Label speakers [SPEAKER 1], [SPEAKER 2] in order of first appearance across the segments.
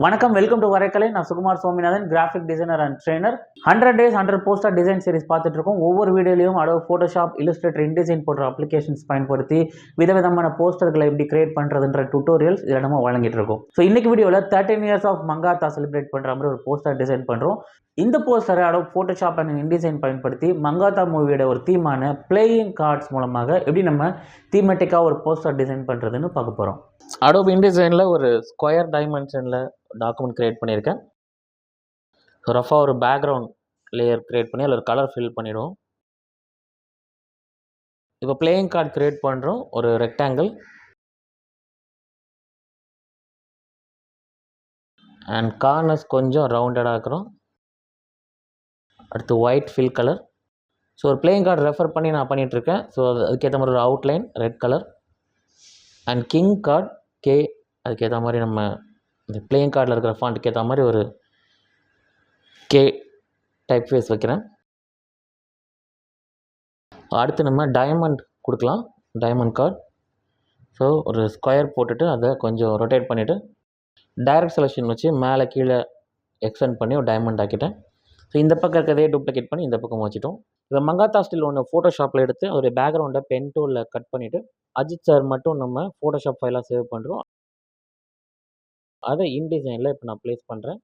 [SPEAKER 1] வணக்கம், welcome to Varaikkalai. நான் Sukumar Sominathan, graphic designer and trainer. 100 days 100 poster design series பார்த்துட்டு இருக்கோம். ஒவ்வொரு வீடியோலையும் அடோப் ஃபோட்டோஷாப், இல்லஸ்ட்ரேட்டர், இன்டிசைன் போன்ற அப்ளிகேஷன்ஸ் பயன்படுத்தி விதவிதமான போஸ்டர்களை எப்படி கிரியேட் பண்ணுறதுன்ற டுட்டோரியல்ஸ் இதில் நம்ம வழங்கிட்டு இருக்கோம். ஸோ இன்னைக்கு வீடியோவில் 13 years ஆஃப் மங்காத்தா செலிப்ரேட் பண்ணுற மாதிரி ஒரு போஸ்டர் டிசைன் பண்ணுறோம். இந்த போஸ்டரை அடோப் ஃபோட்டோஷாப் அண்ட் இன்டிசைன் பயன்படுத்தி மங்காத்தா மூவியோட ஒரு தீமான பிளேயிங் கார்ட்ஸ் மூலமாக எப்படி நம்ம தீமெட்டிக்காக ஒரு போஸ்டர் டிசைன் பண்ணுறதுன்னு பார்க்க போகிறோம். அடோப் இன்டிசைனில் ஒரு ஸ்கொயர் டைமென்ஷனில் டாக்குமெண்ட் க்ரியேட் பண்ணியிருக்கேன். ஸோ ரஃபாக ஒரு பேக்ரவுண்ட் லேயர் க்ரியேட் பண்ணி அதில் ஒரு கலர் ஃபில் பண்ணிவிடுவோம். இப்போ பிளேயிங் கார்டு க்ரியேட் பண்ணுறோம். ஒரு ரெக்டாங்கிள் அண்ட் கார்னர்ஸ் கொஞ்சம் ரவுண்டடாக இருக்கிறோம். அடுத்து ஒயிட் ஃபில் கலர். ஸோ ஒரு பிளேயிங் கார்டு ரெஃபர் பண்ணி நான் பண்ணிகிட்ருக்கேன். ஸோ அதுக்கேற்ற மாதிரி ஒரு outline red colour and king card K. அதுக்கேற்ற மாதிரி நம்ம இந்த பிளேயிங் கார்டில் இருக்கிற ஃபாண்ட்டுக்கு ஏற்ற மாதிரி ஒரு கே டைப் ஃபேஸ் வைக்கிறேன். அடுத்து நம்ம டைமண்ட் கொடுக்கலாம், டைமண்ட் கார்டு. ஸோ ஒரு ஸ்கொயர் போட்டுட்டு அதை கொஞ்சம் ரொட்டேட் பண்ணிவிட்டு டைரக்ட் செலெக்ஷன் வச்சு மேலே கீழே எக்ஸ்டெண்ட் பண்ணி ஒரு டைமண்ட் ஆக்கிட்டேன். ஸோ இந்த பக்கம் இருக்கிறதே டூப்ளிகேட் பண்ணி இந்த பக்கம் வச்சுட்டோம். இப்போ மங்காத்தா ஸ்டில் ஒன்று ஃபோட்டோஷாப்பில் எடுத்து ஒரு பேக்ரவுண்டை பென் டூலில் கட் பண்ணிவிட்டு அஜித் சார் மட்டும் நம்ம ஃபோட்டோஷாப் ஃபைலாக சேவ் பண்ணுறோம். அதை இன்டிசைனில் இப்போ நான் ப்ளேஸ் பண்ணுறேன்.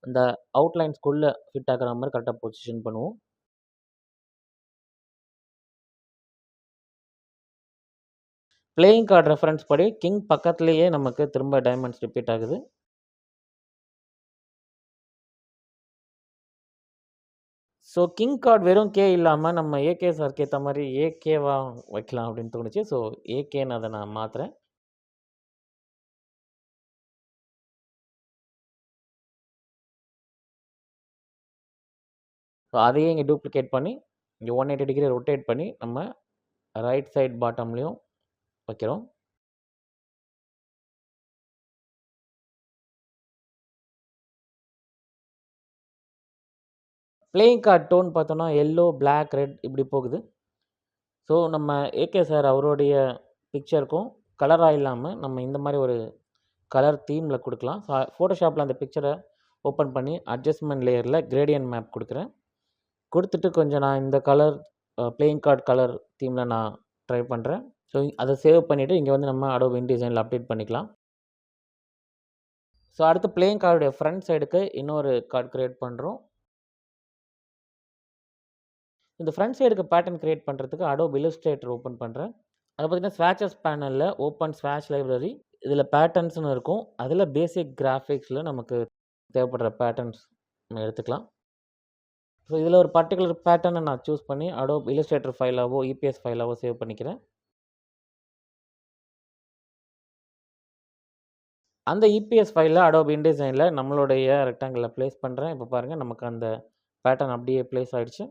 [SPEAKER 1] இந்த அவுட்லைன்ஸ்குள்ளே ஃபிட் ஆகிற மாதிரி கரெக்டாக பொசிஷன் பண்ணுவோம். பிளேயிங் கார்டு ரெஃபரன்ஸ் படி கிங் பக்கத்துலேயே நமக்கு திரும்ப டைமண்ட்ஸ் ரிப்பீட் ஆகுது. ஸோ கிங் கார்டு வெறும் கே இல்லாமல் நம்ம ஏகே சார்க்கு ஏற்ற மாதிரி ஏகேவாக வைக்கலாம் அப்படின்னு தோணுச்சு. ஸோ ஏகேன்னு அதை நான் மாற்றுறேன். ஸோ அதையே இங்கே டூப்ளிகேட் பண்ணி இங்கே 180 டிகிரி ரொட்டேட் பண்ணி நம்ம ரைட் சைட் பாட்டம்லேயும் வைக்கிறோம். பிளேயிங் கார்டு டோன் பார்த்தோன்னா எல்லோ, பிளாக், ரெட் இப்படி போகுது. ஸோ நம்ம ஏகே சார் அவருடைய பிக்சருக்கும் கலராக இல்லாமல் நம்ம இந்த மாதிரி ஒரு கலர் தீமில் கொடுக்கலாம். ஸோ ஃபோட்டோஷாப்பில் அந்த பிக்சரை ஓப்பன் பண்ணி அட்ஜஸ்ட்மெண்ட் லேயரில் கிரேடியன்ட் மேப் கொடுக்குறேன். கொடுத்துட்டு கொஞ்சம் நான் இந்த கலர் பிளேயிங் கார்டு கலர் தீமில் நான் ட்ரை பண்ணுறேன். ஸோ அதை சேவ் பண்ணிவிட்டு இங்கே வந்து நம்ம அடோப் இன்டிசைனில் அப்டேட் பண்ணிக்கலாம். ஸோ அடுத்து பிளேயிங் கார்டுடைய ஃப்ரண்ட் சைடுக்கு இன்னொரு கார்டு க்ரியேட் பண்ணுறோம். இந்த ஃப்ரண்ட் சைடுக்கு பேட்டர்ன் க்ரியேட் பண்ணுறதுக்கு அடோப் இல்லஸ்ட்ரேட்டர் ஓப்பன் பண்ணுறேன். அதை பார்த்திங்கன்னா ஸ்வாட்சஸ் பேனலில் ஓப்பன் ஸ்வாட்ச் லைப்ரரி, இதில் பேட்டர்ன்ஸ்னு இருக்கும். அதில் பேசிக் கிராஃபிக்ஸில் நமக்கு தேவைப்படுற பேட்டர்ன்ஸ் நம்ம எடுத்துக்கலாம். ஸோ இதில் ஒரு பர்டிகுலர் பேட்டர்னை நான் சூஸ் பண்ணி அடோப் இல்லஸ்ட்ரேட்டர் ஃபைலாவோ இபிஎஸ் ஃபைலாவோ சேவ் பண்ணிக்கிறேன். அந்த இபிஎஸ் ஃபைலில் அடோப் இன்டிசைனில் நம்மளுடைய ரெக்டாங்கிளில் ப்ளேஸ் பண்ணுறேன். இப்போ பாருங்கள் நமக்கு அந்த பேட்டர்ன் அப்படியே ப்ளேஸ் ஆகிடுச்சு.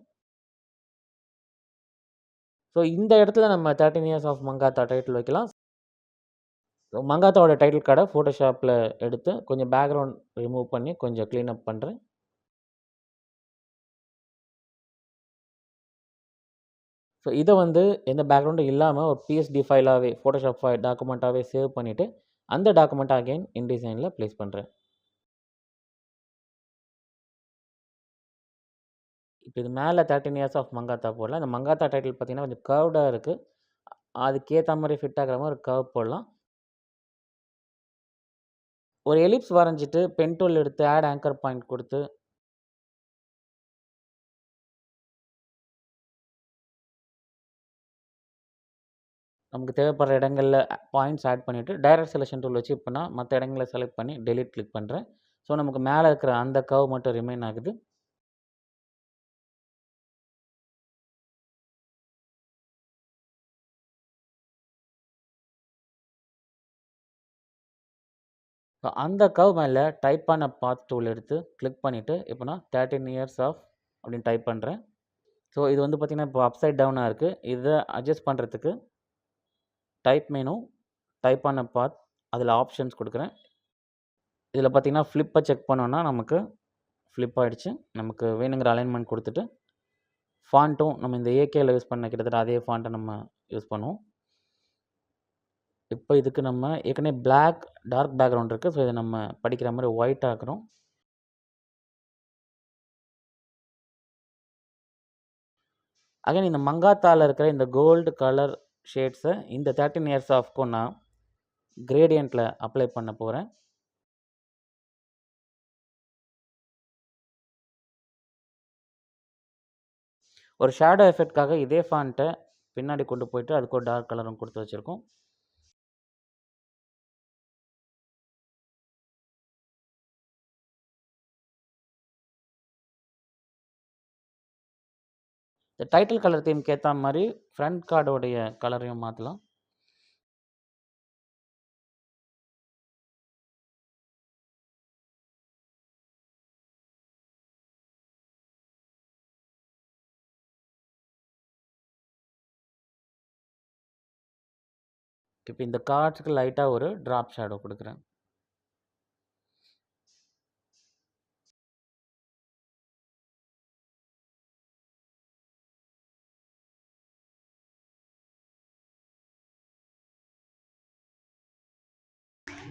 [SPEAKER 1] ஸோ இந்த இடத்துல நம்ம 13 years ஆஃப் மங்காத்தா டைட்டில் வைக்கலாம். ஸோ மங்காத்தாவோட டைட்டில் கார்டை ஃபோட்டோஷாப்பில் எடுத்து கொஞ்சம் பேக்ரவுண்ட் ரிமூவ் பண்ணி கொஞ்சம் க்ளீனப் பண்ணுறேன். ஸோ இதை வந்து எந்த பேக்ரவுண்டும் இல்லாமல் ஒரு பிஎஸ்டி ஃபைலாகவே ஃபோட்டோஷாப் ஃபைல் டாக்குமெண்ட்டாகவே சேவ் பண்ணிவிட்டு அந்த டாக்குமெண்ட் அகைன் இன்டிசைனில் ப்ளேஸ் பண்ணுறேன். இப்போ இது மேலே 13 years ஆஃப் மங்காத்தா போடலாம். இந்த மங்காத்தா டைட்டில் பார்த்திங்கன்னா கொஞ்சம் கர்வ்டாக இருக்குது. அதுக்கேற்ற மாதிரி ஃபிட் ஆகிற மாதிரி ஒரு கர்வ் போடலாம். ஒரு எலிப்ஸ் வரைஞ்சிட்டு பென் டூல் எடுத்து ஆட் ஆங்கர் பாயிண்ட் கொடுத்து நமக்கு தேவைப்படுற இடங்களில் பாயிண்ட்ஸ் ஆட் பண்ணிவிட்டு டைரக்ட் செலெக்ஷன் டூல் வச்சு இப்போனா மற்ற இடங்களை செலக்ட் பண்ணி டெலிட் கிளிக் பண்ணுறேன். ஸோ நமக்கு மேலே இருக்கிற அந்த கர்வ் மட்டும் ரிமைன் ஆகுது. ஸோ அந்த கர்வ் மேலே டைப் பண்ண பாத் டூல் எடுத்து கிளிக் பண்ணிவிட்டு இப்போ நான் 13 years ஆஃப் அப்படின்னு டைப் பண்ணுறேன். ஸோ இது வந்து பார்த்திங்கன்னா இப்போ அப்சைட் டவுனாக இருக்குது. இதை அட்ஜஸ்ட் பண்ணுறதுக்கு டைப் மெனு, டைப் பண்ண பாத், அதில் ஆப்ஷன்ஸ் கொடுக்குறேன். இதில் பார்த்திங்கன்னா ஃப்ளிப்பை செக் பண்ணோன்னா நமக்கு ஃப்ளிப் ஆகிடுச்சு. நமக்கு வேணுங்கிற அலைன்மெண்ட் கொடுத்துட்டு ஃபாண்ட்டும் நம்ம இந்த ஏகேயில் யூஸ் பண்ண கிட்டத்தட்ட அதே ஃபாண்ட்டை நம்ம யூஸ் பண்ணுவோம். இப்போ இதுக்கு நம்ம ஏற்கனவே பிளாக் டார்க் பேக்ரவுண்ட் இருக்குது. ஸோ இதை நம்ம படிக்கிற மாதிரி ஒயிட் ஆக்குறோம். அகைன் இந்த மங்காத்தாவில் இருக்கிற இந்த கோல்டு கலர் ஷேட்ஸை இந்த 13 இயர்ஸ் ஆஃப்க்கும் நான் கிரேடியண்ட்டில் அப்ளை பண்ண போகிறேன். ஒரு ஷேடோ எஃபெக்ட்காக இதே ஃபாண்ட்டை பின்னாடி கொண்டு போயிட்டு அதுக்கு ஒரு டார்க் கலரும் கொடுத்து வச்சுருக்கோம். இந்த டைட்டில் கலர் தீம்க்கு ஏற்ற மாதிரி ஃப்ரண்ட் கார்டோடைய கலரையும் மாற்றலாம். இப்போ இந்த கார்ட்ஸுக்கு லைட்டாக ஒரு ட்ராப் ஷேடோ கொடுக்குறேன்.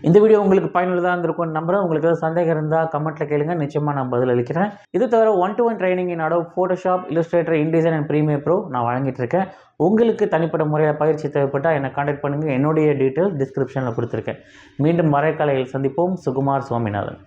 [SPEAKER 1] இந்த வீடியோ உங்களுக்கு பயனுள்ளதாக இருந்திருக்கும்னு நம்புகிறேன். உங்களுக்கு ஏதாவது சந்தேகம் இருந்தால் கமெண்ட்டில் கேளுங்க, நிச்சயமாக நான் பதில் அளிக்கிறேன். இது தவிர 1-to-1 training in Adobe Photoshop, Illustrator, InDesign and Premiere Pro நான் வழங்கிட்டு இருக்கேன். உங்களுக்கு தனிப்பட்ட முறையில் பயிற்சி தேவைப்பட்டால் என்னை கான்டாக்ட் பண்ணுங்கள். என்னுடைய டீட்டெயில் டிஸ்கிரிப்ஷனில் கொடுத்துருக்கேன். மீண்டும் மறைக்காலையில் சந்திப்போம். சுகுமார் சுவாமிநாதன்.